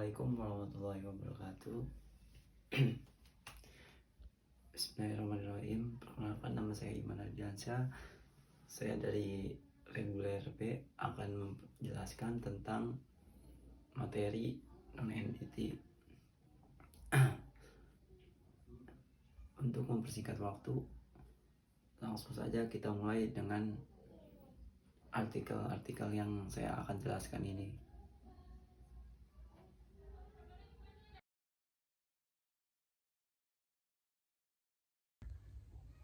Assalamualaikum warahmatullahi wabarakatuh. Bismillahirrahmanirrahim. Perkenalkan, nama saya Iman Ardiansyah. Saya dari reguler B akan menjelaskan tentang materi non-entity. Untuk mempersingkat waktu, langsung saja kita mulai dengan artikel-artikel yang saya akan jelaskan ini.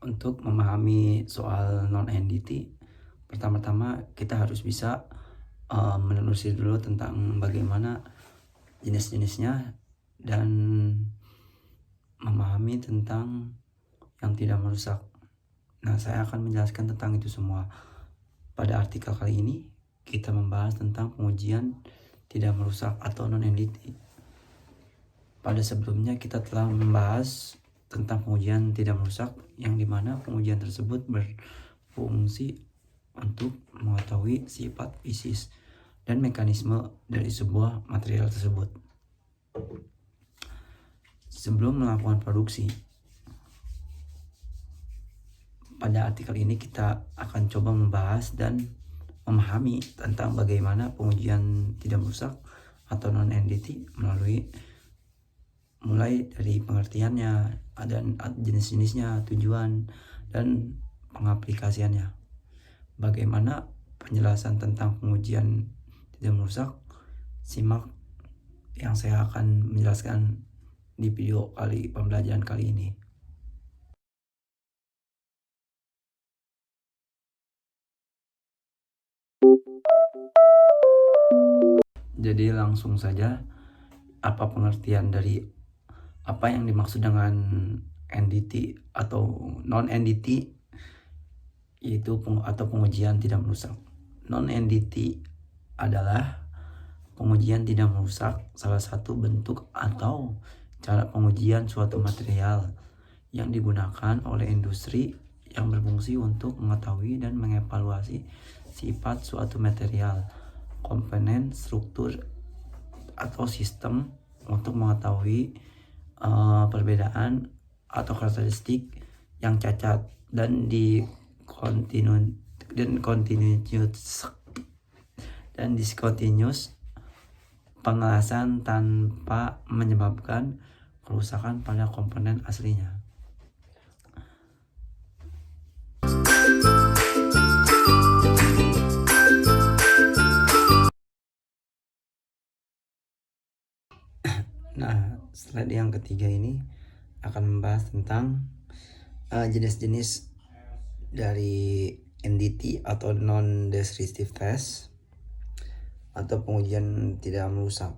Untuk memahami soal non-entity, pertama-tama kita harus bisa menelusuri dulu tentang bagaimana jenis-jenisnya dan memahami tentang yang tidak merusak. Nah, saya akan menjelaskan tentang itu semua. Pada artikel kali ini kita membahas tentang pengujian tidak merusak atau non-entity. Pada sebelumnya kita telah membahas tentang pengujian tidak merusak, yang dimana pengujian tersebut berfungsi untuk mengetahui sifat fisik dan mekanisme dari sebuah material tersebut sebelum melakukan produksi. Pada artikel ini kita akan coba membahas dan memahami tentang bagaimana pengujian tidak merusak atau non-entity mulai dari pengertiannya dan jenis-jenisnya, tujuan, dan pengaplikasiannya. Bagaimana penjelasan tentang pengujian tidak merusak? Simak yang saya akan menjelaskan di video pembelajaran kali ini. Jadi langsung saja, apa pengertian dari apa yang dimaksud dengan entity atau non-entity, yaitu atau pengujian tidak merusak. Non-entity adalah pengujian tidak merusak salah satu bentuk atau cara pengujian suatu material yang digunakan oleh industri yang berfungsi untuk mengetahui dan mengevaluasi sifat suatu material, komponen, struktur, atau sistem untuk mengetahui perbedaan atau karakteristik yang cacat dan discontinuous pengelasan tanpa menyebabkan kerusakan pada komponen aslinya. Nah, slide yang ketiga ini akan membahas tentang jenis-jenis dari NDT atau non-destructive test atau pengujian tidak merusak.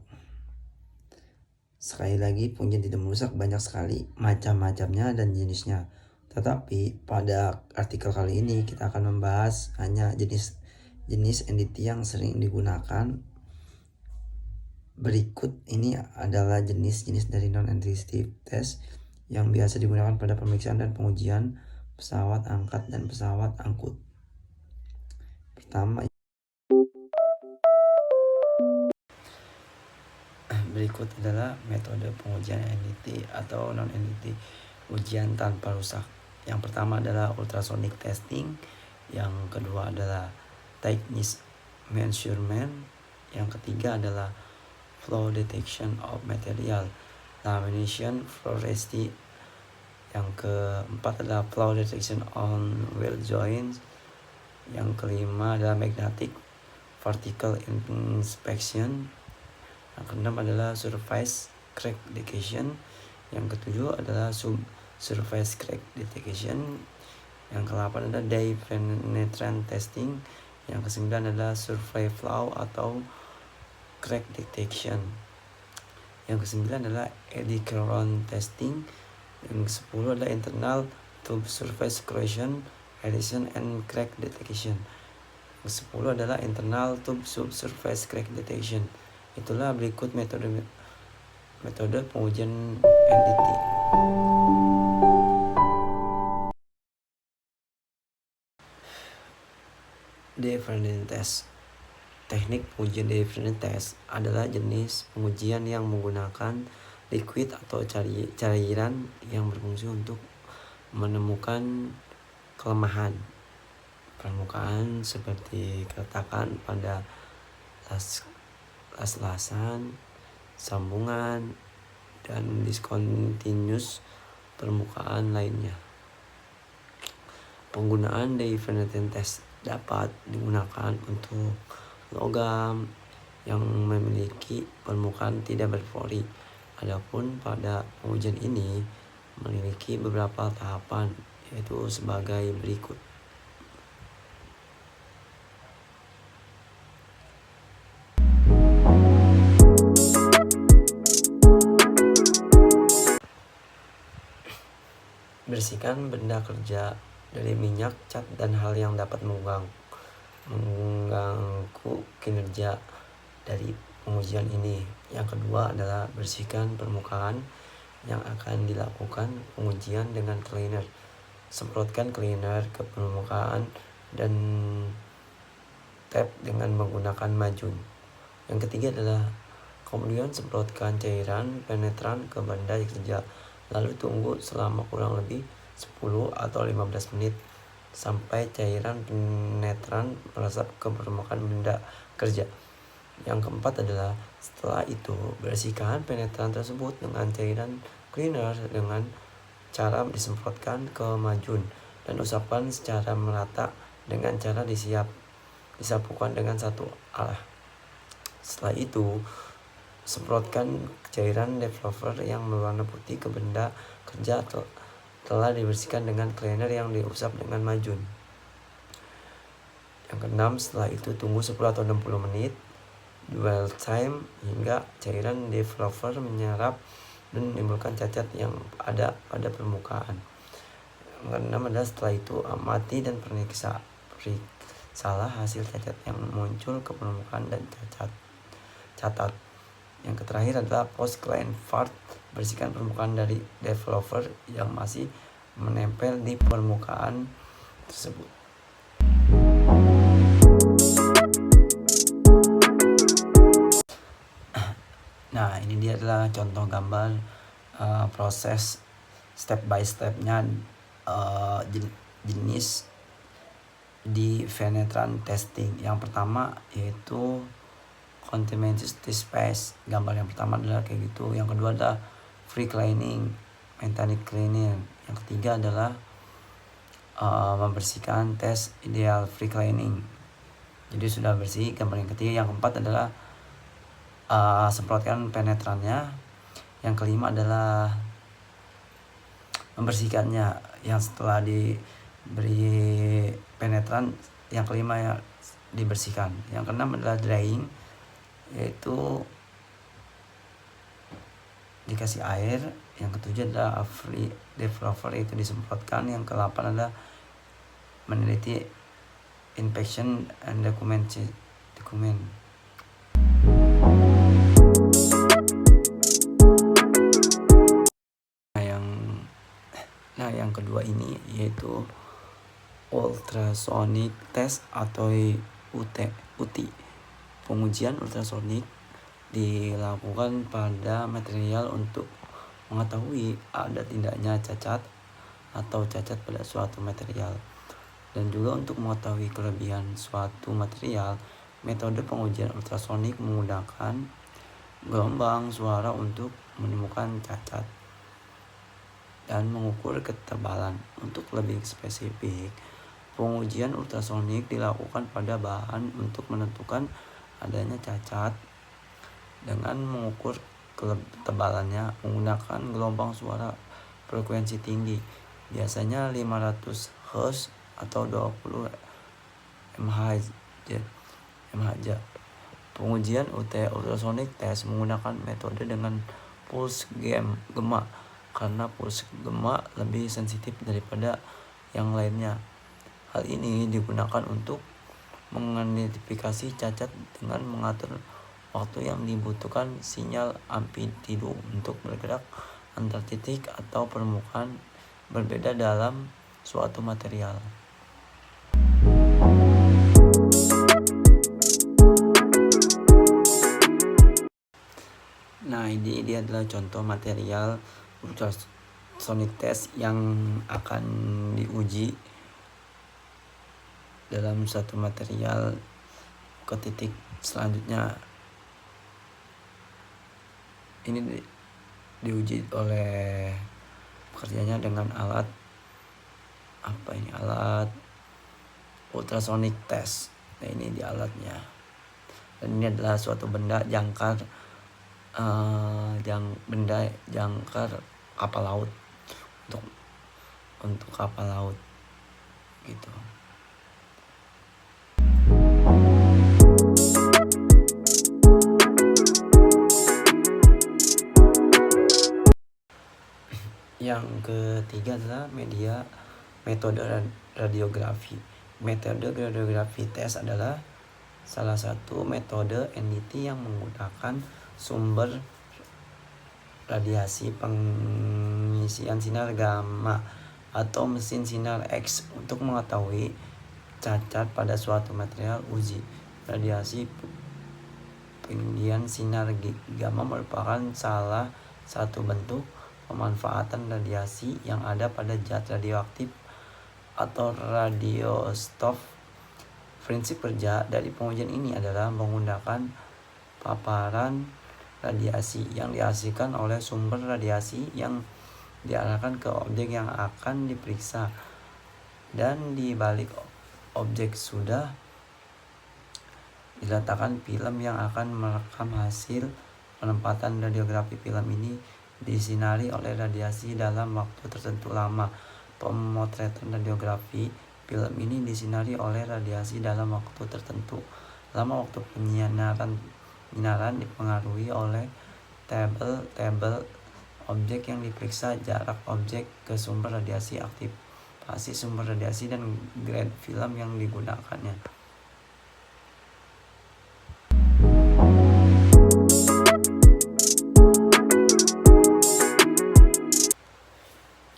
Sekali lagi, pengujian tidak merusak banyak sekali macam-macamnya dan jenisnya. Tetapi pada artikel kali ini kita akan membahas hanya jenis NDT yang sering digunakan. Berikut ini adalah jenis-jenis dari non-destructive test yang biasa digunakan pada pemeriksaan dan pengujian pesawat angkat dan pesawat angkut. Pertama, berikut adalah metode pengujian NDT atau non-NDT, ujian tanpa rusak. Yang pertama adalah ultrasonic testing, yang kedua adalah technique measurement, yang ketiga adalah flow detection of material, lamination, fluorescence. Yang keempat adalah flow detection on weld joints. Yang kelima adalah magnetic particle inspection. Yang keenam adalah surface crack detection. Yang ketujuh adalah subsurface crack detection. Yang ke-8 adalah day penetrant testing. Yang ke-9 adalah surface flow atau crack detection. Yang ke-9 adalah eddy current testing. Yang ke-10 adalah internal tube surface corrosion, adhesion and crack detection. Yang ke-10 adalah internal tube subsurface crack detection. Itulah berikut metode pengujian NDT. Day penetrant test. Teknik pengujian different test adalah jenis pengujian yang menggunakan liquid atau cairan yang berfungsi untuk menemukan kelemahan permukaan seperti keretakan pada las-lasan, sambungan, dan discontinuous permukaan lainnya. Penggunaan different test dapat digunakan untuk logam yang memiliki permukaan tidak berpori. Adapun pada pengujian ini memiliki beberapa tahapan, yaitu sebagai berikut. Bersihkan benda kerja dari minyak, cat, dan hal yang dapat mengganggu kinerja dari pengujian ini. Yang kedua adalah bersihkan permukaan yang akan dilakukan pengujian dengan cleaner. Semprotkan cleaner ke permukaan dan tap dengan menggunakan majun. Yang ketiga adalah kemudian semprotkan cairan penetran ke benda kerja. Lalu tunggu selama kurang lebih 10 atau 15 menit sampai cairan penetran meresap ke permukaan benda kerja. Yang keempat adalah setelah itu bersihkan penetran tersebut dengan cairan cleaner dengan cara disemprotkan ke majun dan usapkan secara merata dengan cara disapukan dengan satu arah. Setelah itu semprotkan cairan developer yang berwarna putih ke benda kerja telah dibersihkan dengan cleaner yang diusap dengan majun. Yang keenam, setelah itu tunggu 10 atau 60 menit dwell time hingga cairan developer menyerap dan menimbulkan cacat yang ada pada permukaan. Yang keenam adalah setelah itu amati dan periksalah hasil cacat yang muncul ke permukaan dan catat. Yang terakhir adalah post clean part, bersihkan permukaan dari developer yang masih menempel di permukaan tersebut. Nah, ini dia adalah contoh gambar proses step by stepnya jenis di penetran testing. Yang pertama yaitu continuous space. Gambar yang pertama adalah kayak gitu. Yang kedua adalah free cleaning, mechanic cleaning. Yang ketiga adalah membersihkan tes ideal free cleaning. Jadi sudah bersih. Gambar yang ketiga. Yang keempat adalah semprotkan penetrannya. Yang kelima adalah membersihkannya, yang setelah diberi penetran yang kelima ya dibersihkan. Yang keenam adalah drying, yaitu dikasih air. Yang ketujuh adalah free developer, yaitu disemprotkan. Yang ke-8 adalah meneliti inspection and document. Yang kedua ini yaitu ultrasonic test atau UT. Pengujian ultrasonik dilakukan pada material untuk mengetahui ada tidaknya cacat atau cacat pada suatu material, dan juga untuk mengetahui kelebihan suatu material. Metode pengujian ultrasonik menggunakan gelombang suara untuk menemukan cacat dan mengukur ketebalan. Untuk lebih spesifik, pengujian ultrasonik dilakukan pada bahan untuk menentukan adanya cacat dengan mengukur ketebalannya menggunakan gelombang suara frekuensi tinggi, biasanya 500 Hz atau 20 MHz. Pengujian ultrasonic test menggunakan metode dengan pulse gema karena pulse gema lebih sensitif daripada yang lainnya. Hal ini digunakan untuk mengidentifikasi cacat dengan mengatur waktu yang dibutuhkan sinyal amplitudo untuk bergerak antar titik atau permukaan berbeda dalam suatu material. Nah, ini dia adalah contoh material ultrasonic test yang akan diuji dalam satu material ke titik selanjutnya. Ini diuji oleh pekerjanya dengan alat alat ultrasonic test. Nah, ini di alatnya. Dan ini adalah suatu benda jangkar kapal laut untuk kapal laut gitu. Yang ketiga adalah metode radiografi. Metode radiografi tes adalah salah satu metode NDT yang menggunakan sumber radiasi pengisian sinar gamma atau mesin sinar X untuk mengetahui cacat pada suatu material uji. Radiasi pengisian sinar gamma merupakan salah satu bentuk pemanfaatan radiasi yang ada pada zat radioaktif atau radioisotop. Prinsip kerja dari pengujian ini adalah menggunakan paparan radiasi yang dihasilkan oleh sumber radiasi yang diarahkan ke objek yang akan diperiksa, dan di balik objek sudah diletakkan film yang akan merekam hasil penempatan radiografi. Film ini disinari oleh radiasi dalam waktu tertentu. Lama pemotretan radiografi film ini disinari oleh radiasi dalam waktu tertentu. Lama waktu penyinaran dipengaruhi oleh tabel objek yang diperiksa, jarak objek ke sumber radiasi, aktivasi sumber radiasi, dan grade film yang digunakannya.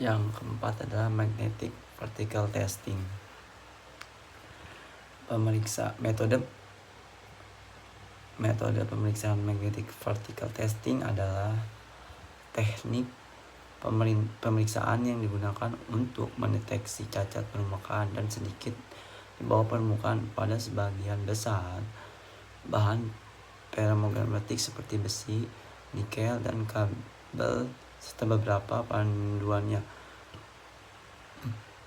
Yang keempat adalah magnetic particle testing. Metode pemeriksaan magnetic particle testing adalah teknik pemeriksaan yang digunakan untuk mendeteksi cacat permukaan dan sedikit di bawah permukaan pada sebagian besar bahan ferromagnetik seperti besi, nikel, dan kabel, serta beberapa panduannya.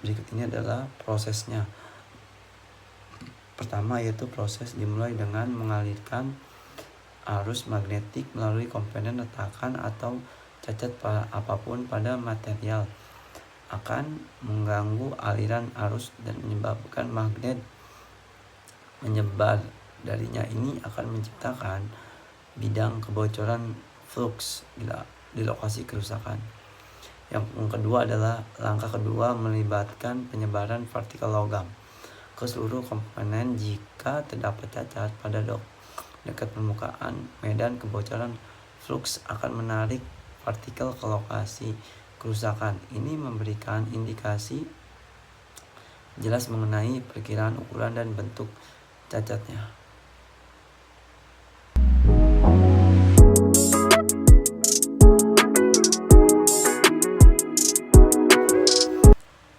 Berikut ini adalah prosesnya. Pertama yaitu proses dimulai dengan mengalirkan arus magnetik melalui komponen retakan atau cacat apapun pada material akan mengganggu aliran arus dan menyebabkan magnet menyebar darinya. Ini akan menciptakan bidang kebocoran flux di lokasi kerusakan. Yang kedua adalah langkah kedua melibatkan penyebaran partikel logam ke seluruh komponen. Jika terdapat cacat pada dekat permukaan, medan kebocoran flux akan menarik partikel ke lokasi kerusakan. Ini memberikan indikasi jelas mengenai perkiraan ukuran dan bentuk cacatnya.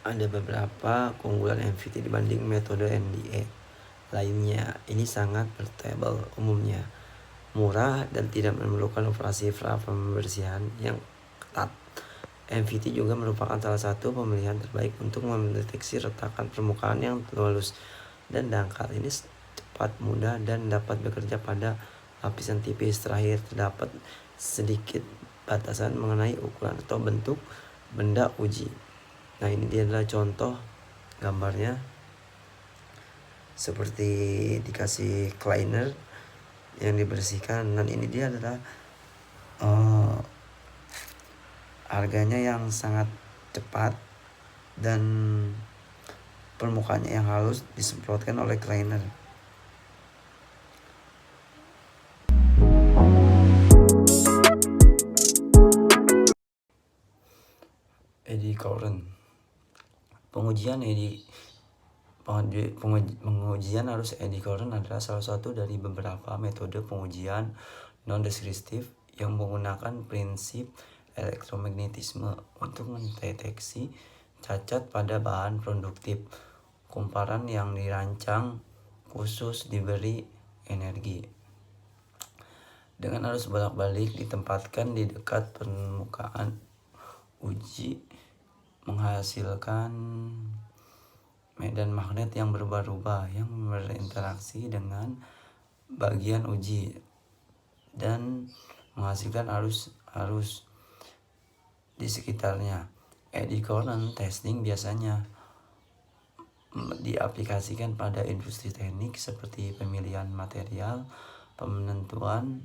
Ada beberapa keunggulan MVT dibanding metode NDE lainnya. Ini sangat portable, umumnya murah dan tidak memerlukan operasi pembersihan yang ketat. MVT juga merupakan salah satu pemilihan terbaik untuk mendeteksi retakan permukaan yang halus dan dangkal. Ini cepat, mudah, dan dapat bekerja pada lapisan tipis. Terakhir, terdapat sedikit batasan mengenai ukuran atau bentuk benda uji. Nah, ini dia adalah contoh gambarnya seperti dikasih cleaner yang dibersihkan, dan ini dia adalah harganya yang sangat cepat dan permukaannya yang halus disemprotkan oleh cleaner. Eddy current. Pengujian arus eddy current adalah salah satu dari beberapa metode pengujian non-deskriptif yang menggunakan prinsip elektromagnetisme untuk mendeteksi cacat pada bahan produktif. Kumparan yang dirancang khusus diberi energi dengan arus bolak-balik ditempatkan di dekat permukaan uji, menghasilkan medan magnet yang berubah-ubah yang berinteraksi dengan bagian uji dan menghasilkan arus di sekitarnya. Eddy current testing biasanya diaplikasikan pada industri teknik seperti pemilihan material, penentuan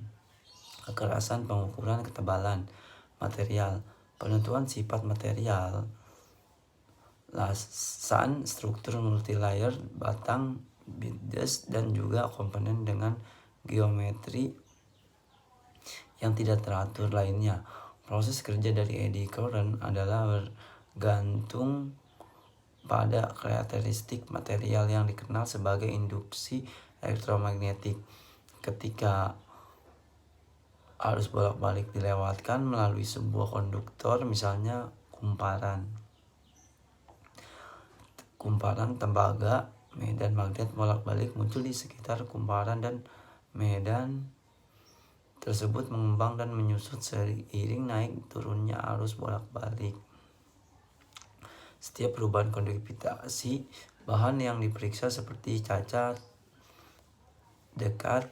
kekerasan, pengukuran ketebalan material, penentuan sifat material, lasan, struktur multilayer, batang, bides, dan juga komponen dengan geometri yang tidak teratur lainnya. Proses kerja dari eddy current adalah bergantung pada karakteristik material yang dikenal sebagai induksi elektromagnetik. Ketika arus bolak-balik dilewatkan melalui sebuah konduktor, misalnya kumparan tembaga, medan magnet bolak-balik muncul di sekitar kumparan dan medan tersebut mengembang dan menyusut seiring naik turunnya arus bolak-balik. Setiap perubahan konduktivitas bahan yang diperiksa seperti cacat, dekat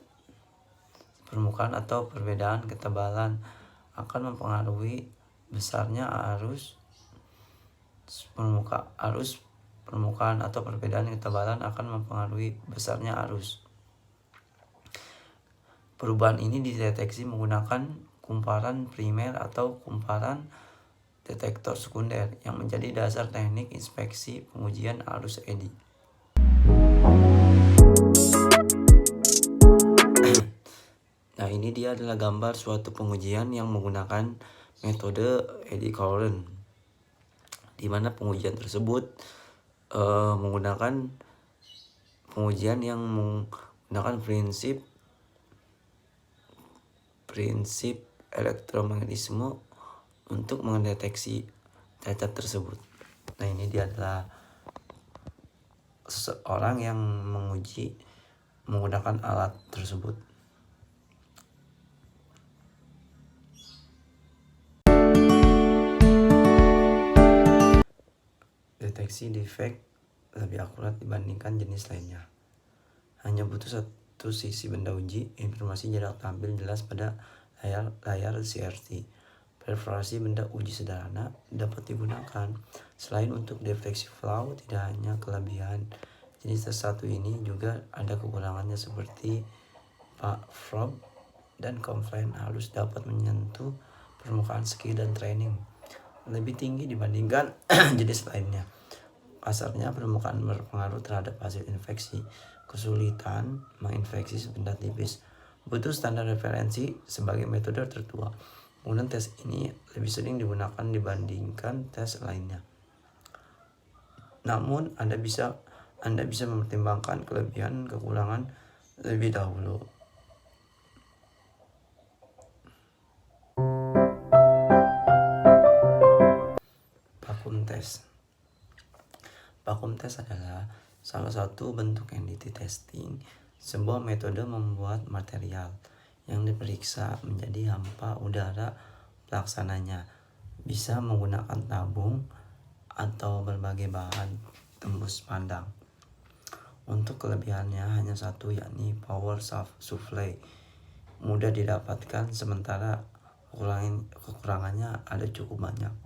permukaan atau perbedaan ketebalan akan mempengaruhi besarnya arus permukaan atau perbedaan ketebalan akan mempengaruhi besarnya arus. Perubahan ini dideteksi menggunakan kumparan primer atau kumparan detektor sekunder yang menjadi dasar teknik inspeksi pengujian arus eddy. Nah, ini dia adalah gambar suatu pengujian yang menggunakan metode eddy current, di mana pengujian tersebut menggunakan pengujian yang menggunakan prinsip elektromagnetisme untuk mendeteksi cacat tersebut. Nah, ini dia adalah seseorang yang menguji menggunakan alat tersebut. Deteksi defek lebih akurat dibandingkan jenis lainnya. Hanya butuh satu sisi benda uji, informasi jarak tampil jelas pada layar CRT. Perforasi benda uji sederhana dapat digunakan. Selain untuk deteksi flaw, tidak hanya kelebihan jenis satu ini juga ada kekurangannya seperti probe dan confined halus dapat menyentuh permukaan skill dan training lebih tinggi dibandingkan jenis lainnya. Kasarnya permukaan berpengaruh terhadap hasil infeksi. Kesulitan menginfeksi benda tipis. Butuh standar referensi sebagai metode tertua. Penggunaan tes ini lebih sering digunakan dibandingkan tes lainnya. Namun Anda bisa mempertimbangkan kelebihan kekurangan lebih dahulu. Vacuum test adalah salah satu bentuk NDT testing, sebuah metode membuat material yang diperiksa menjadi hampa udara. Pelaksananya bisa menggunakan tabung atau berbagai bahan tembus pandang. Untuk kelebihannya hanya satu, yakni power supply mudah didapatkan, sementara kekurangannya ada cukup banyak.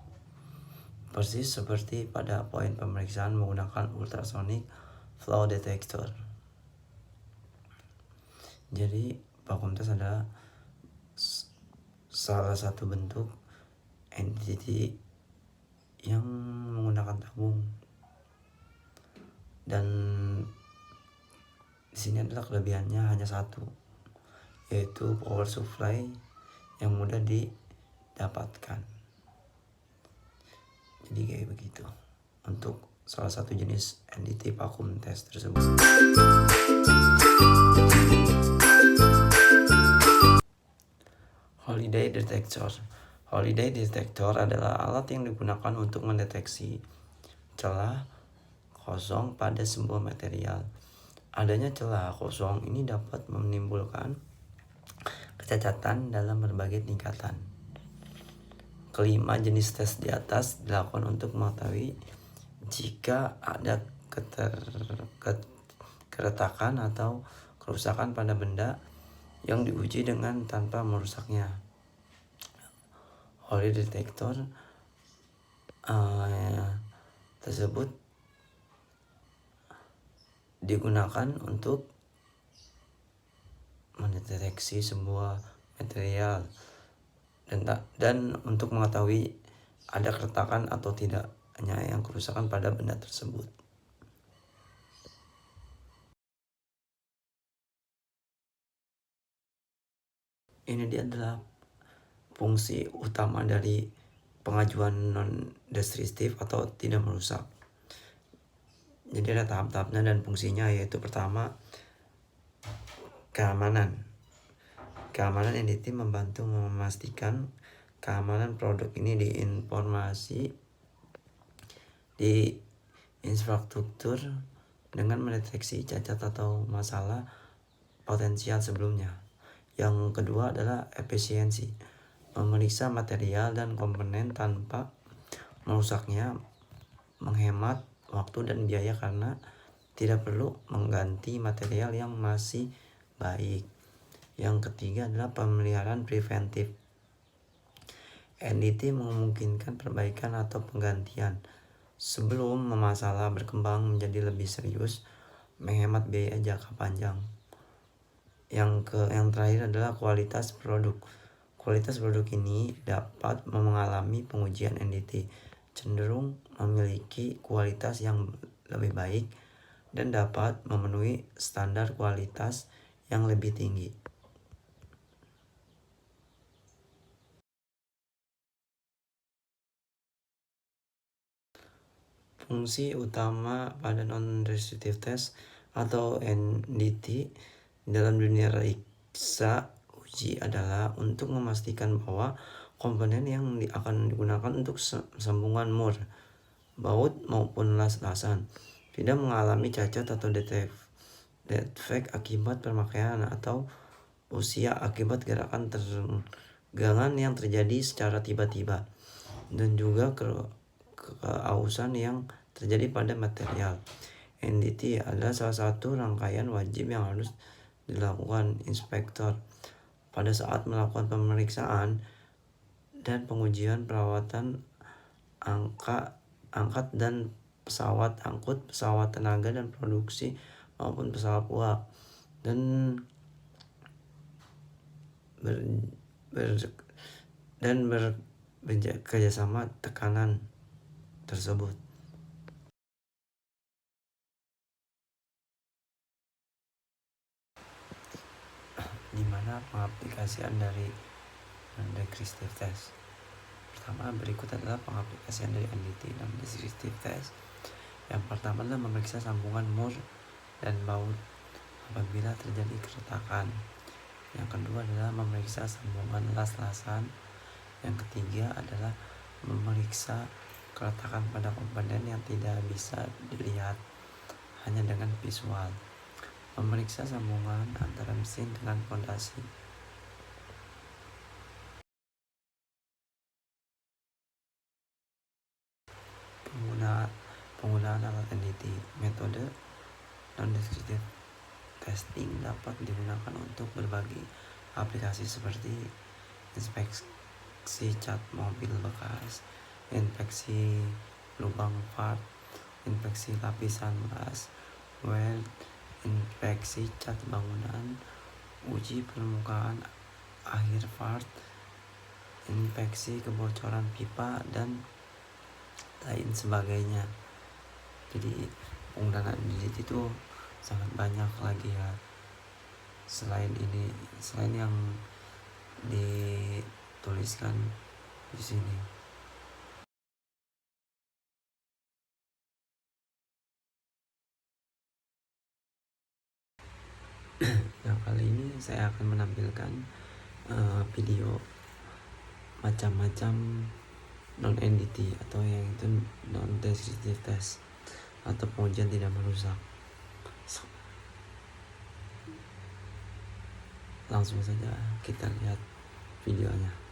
Persis seperti pada poin pemeriksaan menggunakan ultrasonic flow detector. Jadi vacuum test adalah salah satu bentuk NDT yang menggunakan tabung, dan di sini adalah kelebihannya hanya satu, yaitu power supply yang mudah didapatkan. Jadi kayak begitu untuk salah satu jenis NDT vacuum test tersebut. Holiday detector. Holiday detector adalah alat yang digunakan untuk mendeteksi celah kosong pada sebuah material. Adanya celah kosong ini dapat menimbulkan kecacatan dalam berbagai tingkatan. Kelima jenis tes di atas dilakukan untuk mengetahui jika ada keretakan atau kerusakan pada benda yang diuji dengan tanpa merusaknya. Holiday detector tersebut digunakan untuk mendeteksi sebuah material dan untuk mengetahui ada keretakan atau tidaknya yang kerusakan pada benda tersebut. Ini dia adalah fungsi utama dari pengajuan non-destruktif atau tidak merusak. Jadi ada tahap-tahapnya dan fungsinya, yaitu pertama, keamanan. Keamanan entity membantu memastikan keamanan produk ini di infrastruktur dengan mendeteksi cacat atau masalah potensial sebelumnya. Yang kedua adalah efisiensi, memeriksa material dan komponen tanpa merusaknya, menghemat waktu dan biaya karena tidak perlu mengganti material yang masih baik. Yang ketiga adalah pemeliharaan preventif. NDT memungkinkan perbaikan atau penggantian sebelum masalah berkembang menjadi lebih serius, menghemat biaya jangka panjang. Yang terakhir adalah kualitas produk. Kualitas produk ini dapat mengalami pengujian NDT, cenderung memiliki kualitas yang lebih baik dan dapat memenuhi standar kualitas yang lebih tinggi. Fungsi utama pada non-destructive test atau NDT dalam dunia periksa uji adalah untuk memastikan bahwa komponen yang akan digunakan untuk sambungan mur, baut maupun las-lasan tidak mengalami cacat atau defek akibat pemakaian atau usia akibat gerakan tegangan yang terjadi secara tiba-tiba, dan juga keausan yang terjadi pada material. NDT adalah salah satu rangkaian wajib yang harus dilakukan inspektor pada saat melakukan pemeriksaan dan pengujian perawatan angkat dan pesawat angkut, pesawat tenaga dan produksi maupun pesawat uap, dan bekerjasama tekanan tersebut. Di mana pengaplikasian dari non-destructive test. Pertama, berikut adalah pengaplikasian dari NDT non-destructive test. Yang pertama adalah memeriksa sambungan mur dan baut apabila terjadi keretakan. Yang kedua adalah memeriksa sambungan las-lasan. Yang ketiga adalah memeriksa keretakan pada komponen yang tidak bisa dilihat hanya dengan visual. Memeriksa sambungan antara mesin dengan fondasi. Penggunaan alat NDT. Metode non-destructive testing dapat digunakan untuk berbagai aplikasi seperti inspeksi cat mobil bekas, inspeksi lubang part, inspeksi lapisan las, weld, inspeksi cat bangunan, uji permukaan akhir part, inspeksi kebocoran pipa, dan lain sebagainya. Jadi penggunaan NDT itu sangat banyak lagi ya, selain yang dituliskan di sini. Nah, kali ini saya akan menampilkan video macam-macam non entity atau yang itu non descriptive test atau pengujian tidak merusak. Langsung saja kita lihat videonya.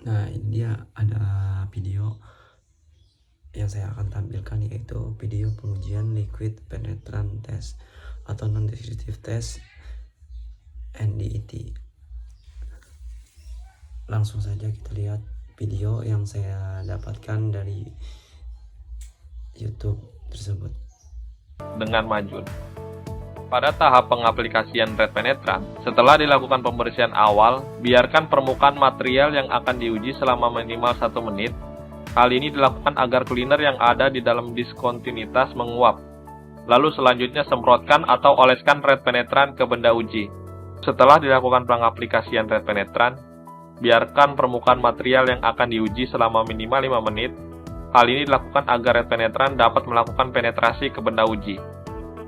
Nah, ini dia ada video yang saya akan tampilkan, yaitu video pengujian liquid penetrant test atau non destructive test NDET. Langsung saja kita lihat video yang saya dapatkan dari YouTube tersebut. Dengan Majun. Pada tahap pengaplikasian red penetrant, setelah dilakukan pembersihan awal, biarkan permukaan material yang akan diuji selama minimal 1 menit. Hal ini dilakukan agar cleaner yang ada di dalam diskontinuitas menguap. Lalu selanjutnya semprotkan atau oleskan red penetrant ke benda uji. Setelah dilakukan pengaplikasian red penetrant, biarkan permukaan material yang akan diuji selama minimal 5 menit. Hal ini dilakukan agar red penetrant dapat melakukan penetrasi ke benda uji.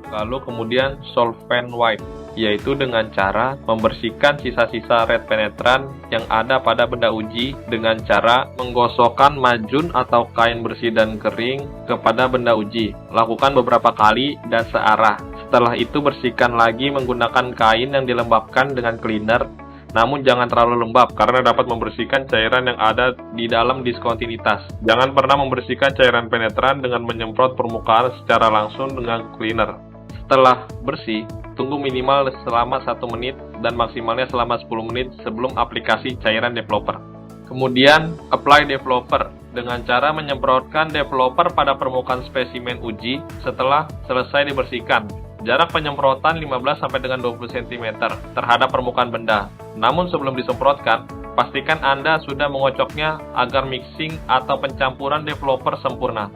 Lalu kemudian solvent wipe, yaitu dengan cara membersihkan sisa-sisa red penetrant yang ada pada benda uji dengan cara menggosokkan majun atau kain bersih dan kering kepada benda uji. Lakukan beberapa kali dan searah. Setelah itu bersihkan lagi menggunakan kain yang dilembabkan dengan cleaner, namun jangan terlalu lembab karena dapat membersihkan cairan yang ada di dalam diskontinuitas. Jangan pernah membersihkan cairan penetrant dengan menyemprot permukaan secara langsung dengan cleaner. Setelah bersih, tunggu minimal selama 1 menit dan maksimalnya selama 10 menit sebelum aplikasi cairan developer. Kemudian, apply developer dengan cara menyemprotkan developer pada permukaan spesimen uji setelah selesai dibersihkan. Jarak penyemprotan 15-20 cm terhadap permukaan benda. Namun sebelum disemprotkan, pastikan Anda sudah mengocoknya agar mixing atau pencampuran developer sempurna.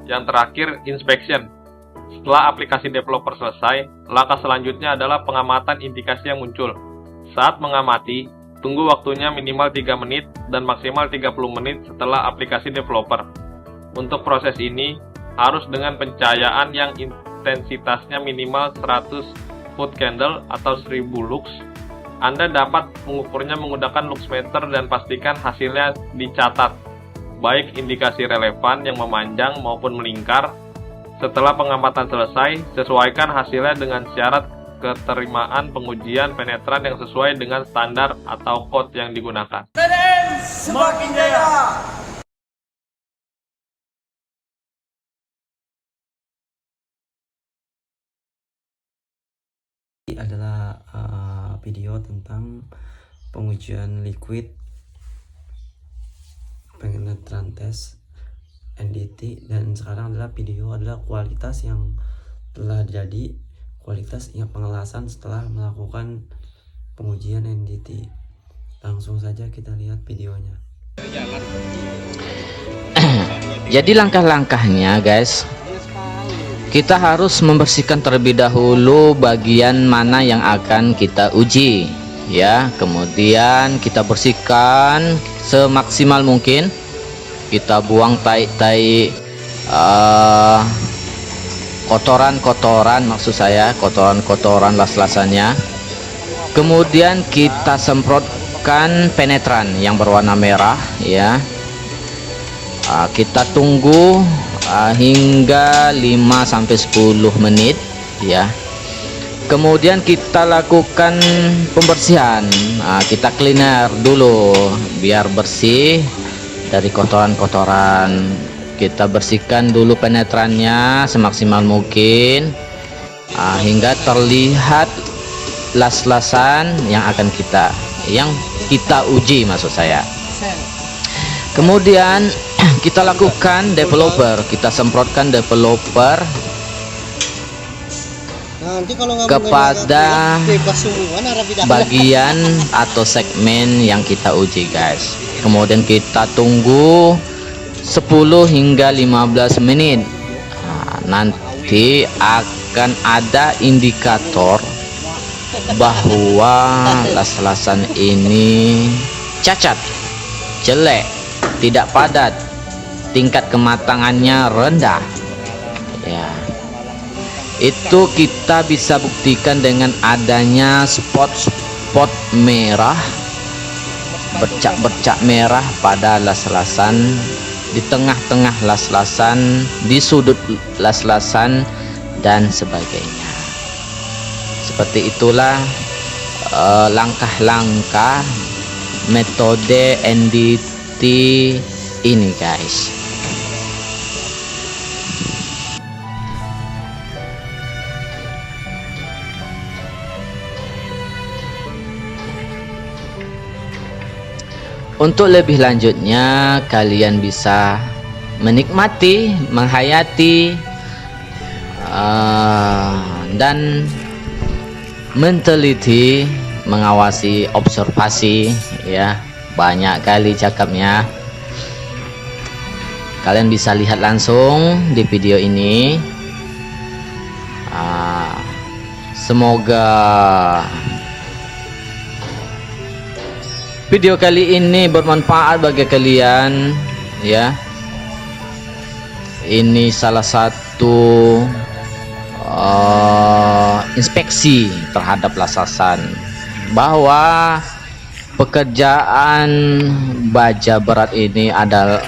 Yang terakhir, inspection. Setelah aplikasi developer selesai, langkah selanjutnya adalah pengamatan indikasi yang muncul. Saat mengamati, tunggu waktunya minimal 3 menit dan maksimal 30 menit setelah aplikasi developer. Untuk proses ini, harus dengan pencahayaan yang intensitasnya minimal 100 foot candle atau 1000 lux. Anda dapat mengukurnya menggunakan luxmeter dan pastikan hasilnya dicatat, baik indikasi relevan yang memanjang maupun melingkar. Setelah pengamatan selesai, sesuaikan hasilnya dengan syarat keterimaan pengujian penetran yang sesuai dengan standar atau code yang digunakan. TDM semakin jaya! Ini adalah video tentang pengujian liquid penetrant test NDT, dan sekarang adalah kualitas yang telah jadi, kualitas yang pengelasan setelah melakukan pengujian NDT. Langsung saja kita lihat videonya. Jadi langkah-langkahnya guys, kita harus membersihkan terlebih dahulu bagian mana yang akan kita uji ya. Kemudian kita bersihkan semaksimal mungkin. Kita buang tai-tai kotoran-kotoran, maksud saya kotoran-kotoran las-lasannya. Kemudian kita semprotkan penetran yang berwarna merah ya. Kita tunggu hingga 5-10 menit ya. Kemudian kita lakukan pembersihan. Kita cleaner dulu biar bersih dari kotoran-kotoran. Kita bersihkan dulu penetrannya semaksimal mungkin hingga terlihat las-lasan yang akan kita uji, maksud saya. Kemudian kita lakukan developer, kita semprotkan developer kepada bagian atau segmen yang kita uji guys. Kemudian kita tunggu 10 hingga 15 menit. Nanti akan ada indikator bahwa las-lasan ini cacat, jelek, tidak padat, tingkat kematangannya rendah ya. Itu kita bisa buktikan dengan adanya spot-spot merah, bercak-bercak merah pada las-lasan, di tengah-tengah las-lasan, di sudut las-lasan dan sebagainya. Seperti itulah langkah-langkah metode NDT ini guys. Untuk lebih lanjutnya kalian bisa menikmati, menghayati dan menteliti, mengawasi, observasi ya, banyak kali cakapnya. Kalian bisa lihat langsung di video ini. Semoga video kali ini bermanfaat bagi kalian ya. Ini salah satu inspeksi terhadap lasasan, bahwa pekerjaan baja berat ini adalah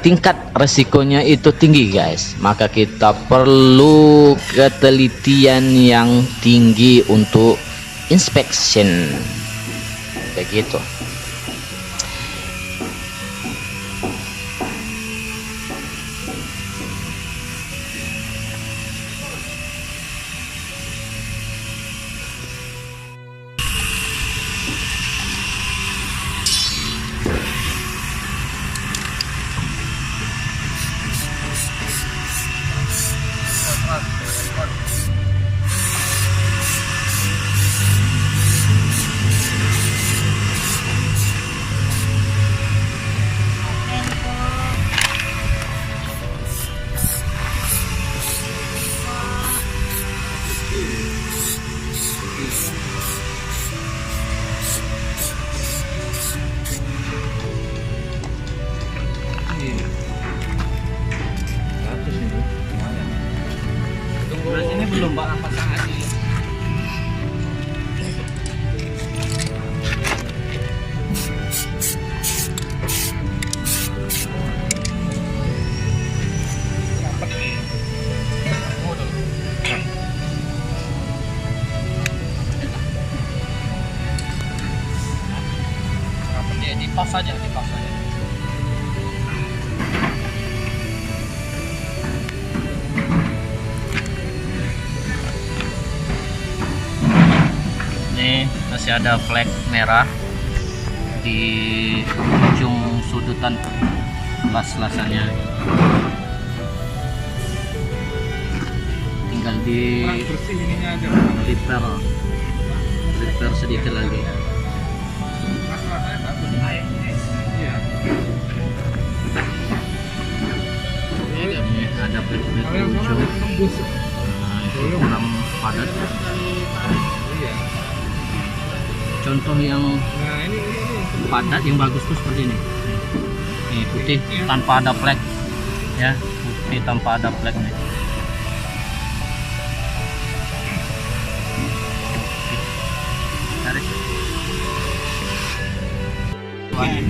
tingkat resikonya itu tinggi guys, maka kita perlu ketelitian yang tinggi untuk inspection begitu. Ini belum Mbak, pasang aja. Dipas saja, dipas saja. Ini masih ada flek merah di ujung sudutan las-lasannya. Tinggal di repair sedikit lagi. Ini ada flek-flek di ujung. Nah, itu kurang padat. Contoh yang padat yang bagus tuh seperti ini. Ini putih tanpa ada flek ya, putih tanpa ada flek nih.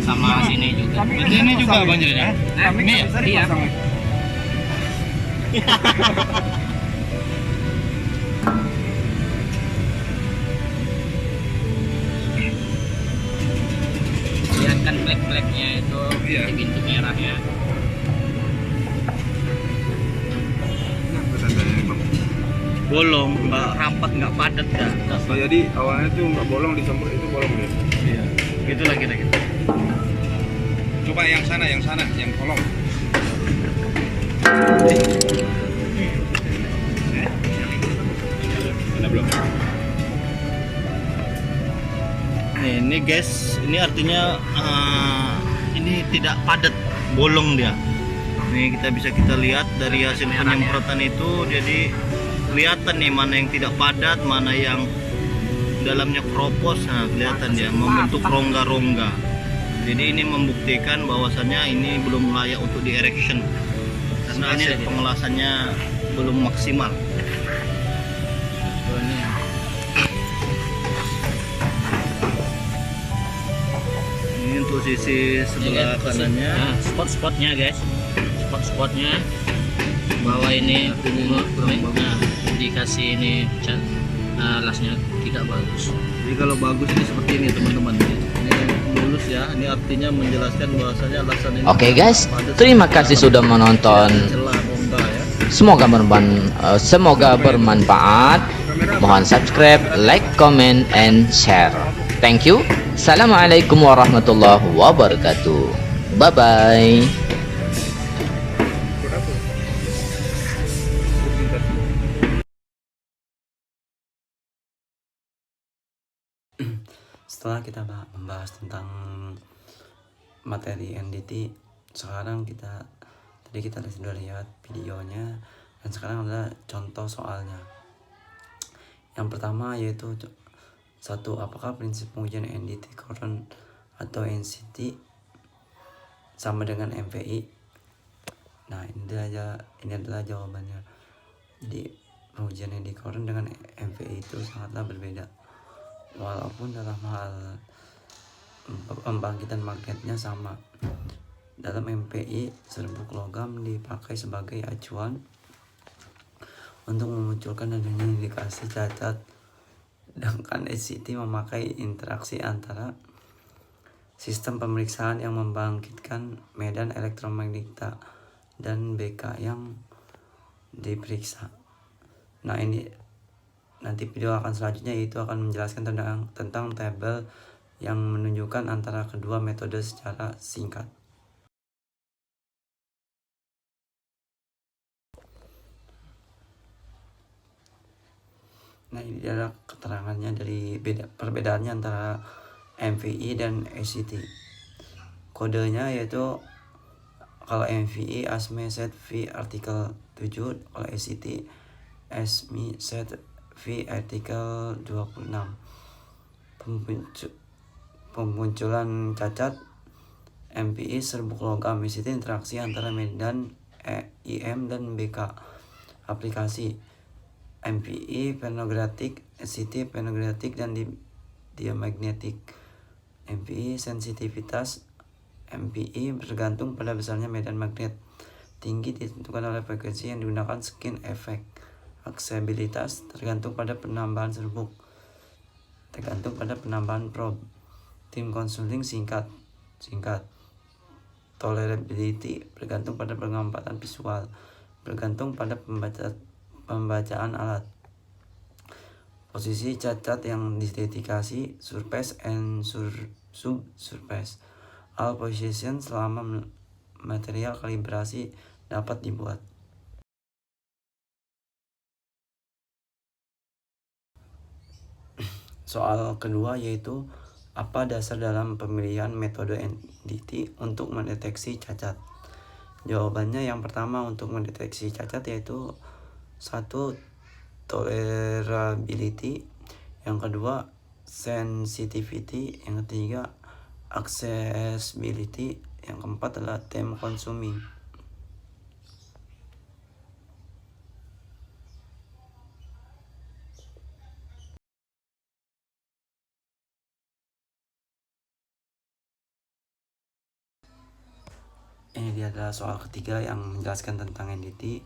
Sama sini juga. Ini juga banjirnya. Ini ya. Lihat kan flek-fleknya itu di pintu merahnya. Bolong, nggak rapat, nggak padat ya. Jadi awalnya tuh nggak bolong, disemprot itu bolong ya. Iya. Gitulah kira-kira. Coba yang sana, yang kolong. Belum. Ini guys, ini artinya ini tidak padat, bolong dia. Ini kita lihat dari hasil penyemprotan itu, jadi kelihatan nih mana yang tidak padat, mana yang dalamnya keropos. Nah, kelihatan dia membentuk rongga-rongga. Jadi ini membuktikan bahwasannya ini belum layak untuk di erection karena hasil pengelasannya belum maksimal. Ini untuk sisi sebelah kanannya, spot-spotnya guys, spot-spotnya bahwa ini dikasih ini lasnya tidak bagus. Jadi kalau bagus ini seperti ini teman-teman. Ini dulu halus ya. Ini artinya menjelaskan bahwasanya laksana ini Oke guys, pada terima kasih sudah menonton. celah bomba ya. Semoga bermanfaat. Mohon subscribe, like, comment, and share. Thank you. Assalamualaikum warahmatullahi wabarakatuh. Bye bye. Setelah kita membahas tentang materi NDT, sekarang tadi kita sudah lihat videonya, dan sekarang adalah contoh soalnya. Yang pertama yaitu satu, apakah prinsip pengujian NDT current atau NCT sama dengan MVI? Nah, ini adalah jawabannya. Jadi pengujian NDT current dengan MVI itu sangatlah berbeda. Walaupun dalam hal pembangkitan magnetnya sama. Dalam MPI, serbuk logam dipakai sebagai acuan untuk memunculkan adanya indikasi cacat, sedangkan SCT memakai interaksi antara sistem pemeriksaan yang membangkitkan medan elektromagnetik dan BK yang diperiksa. Nah, ini nanti video akan selanjutnya itu akan menjelaskan tentang tabel yang menunjukkan antara kedua metode secara singkat. Nah, ini adalah keterangannya dari perbedaannya antara MVI dan SCT. Kodenya yaitu kalau MVI ASME set V artikel 7, kalau SCT ASME set V artikel 26. Pemunculan cacat MPI serbuk logam. SCT interaksi antara medan IM dan BK. Aplikasi MPI penognetik, SCT penognetik dan diamagnetik. MPI sensitivitas. MPI bergantung pada besarnya medan magnet. Tinggi ditentukan oleh frekuensi yang digunakan skin effect. Aksesibilitas tergantung pada penambahan serbuk, tergantung pada penambahan probe. Tim consulting singkat. Tolerability bergantung pada pengamatan visual, bergantung pada pembacaan alat. Posisi cacat yang dideteksi, surface and subsurface. All position selama material kalibrasi dapat dibuat. Soal kedua yaitu apa dasar dalam pemilihan metode NDT untuk mendeteksi cacat? Jawabannya yang pertama untuk mendeteksi cacat yaitu satu, tolerability, yang kedua sensitivity, yang ketiga accessibility, yang keempat adalah time consuming. Ini dia adalah soal ketiga yang menjelaskan tentang NDT,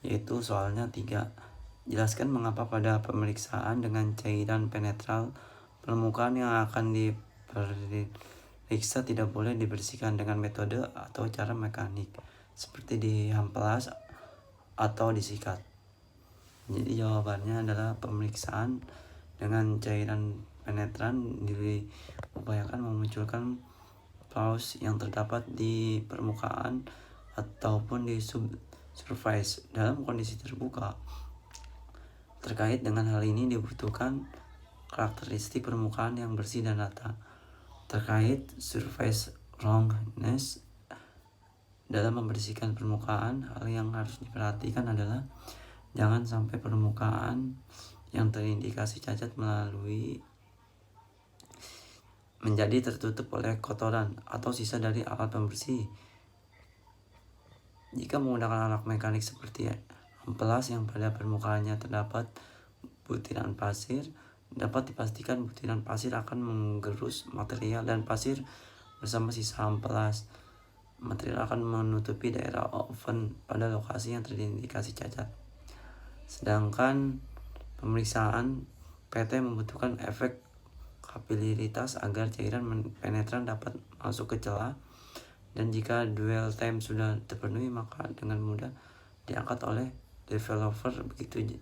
yaitu soalnya 3. Jelaskan mengapa pada pemeriksaan dengan cairan penetral permukaan yang akan diperiksa tidak boleh dibersihkan dengan metode atau cara mekanik seperti diamplas atau disikat. Jadi jawabannya adalah pemeriksaan dengan cairan penetran diupayakan memunculkan flaws yang terdapat di permukaan ataupun di subsurface dalam kondisi terbuka. Terkait dengan hal ini dibutuhkan karakteristik permukaan yang bersih dan rata. Terkait surface roughness dalam membersihkan permukaan, hal yang harus diperhatikan adalah jangan sampai permukaan yang terindikasi cacat menjadi tertutup oleh kotoran atau sisa dari alat pembersih. Jika menggunakan alat mekanik seperti amplas yang pada permukaannya terdapat butiran pasir, dapat dipastikan butiran pasir akan menggerus material dan pasir bersama sisa amplas. Material akan menutupi daerah oven pada lokasi yang terindikasi cacat. Sedangkan pemeriksaan PT membutuhkan efek kapilaritas agar cairan penetran dapat masuk ke celah, dan jika dwell time sudah terpenuhi maka dengan mudah diangkat oleh developer. Begitu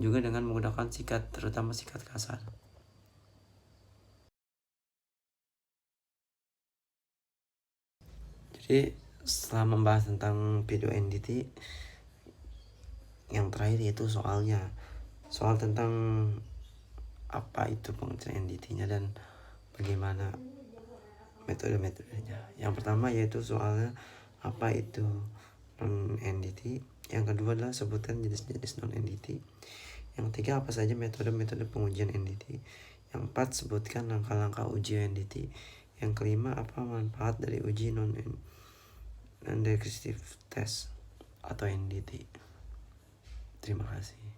juga dengan menggunakan sikat, terutama sikat kasar. Jadi setelah membahas tentang video entity, yang terakhir yaitu soal tentang apa itu pengertian entity-nya dan bagaimana metode-metodenya. Yang pertama yaitu soalnya apa itu non-entity. Yang kedua adalah sebutkan jenis-jenis non-entity. Yang ketiga, apa saja metode-metode pengujian entity. Yang keempat, sebutkan langkah-langkah uji entity. Yang kelima, apa manfaat dari uji non-descriptive test atau entity. Terima kasih.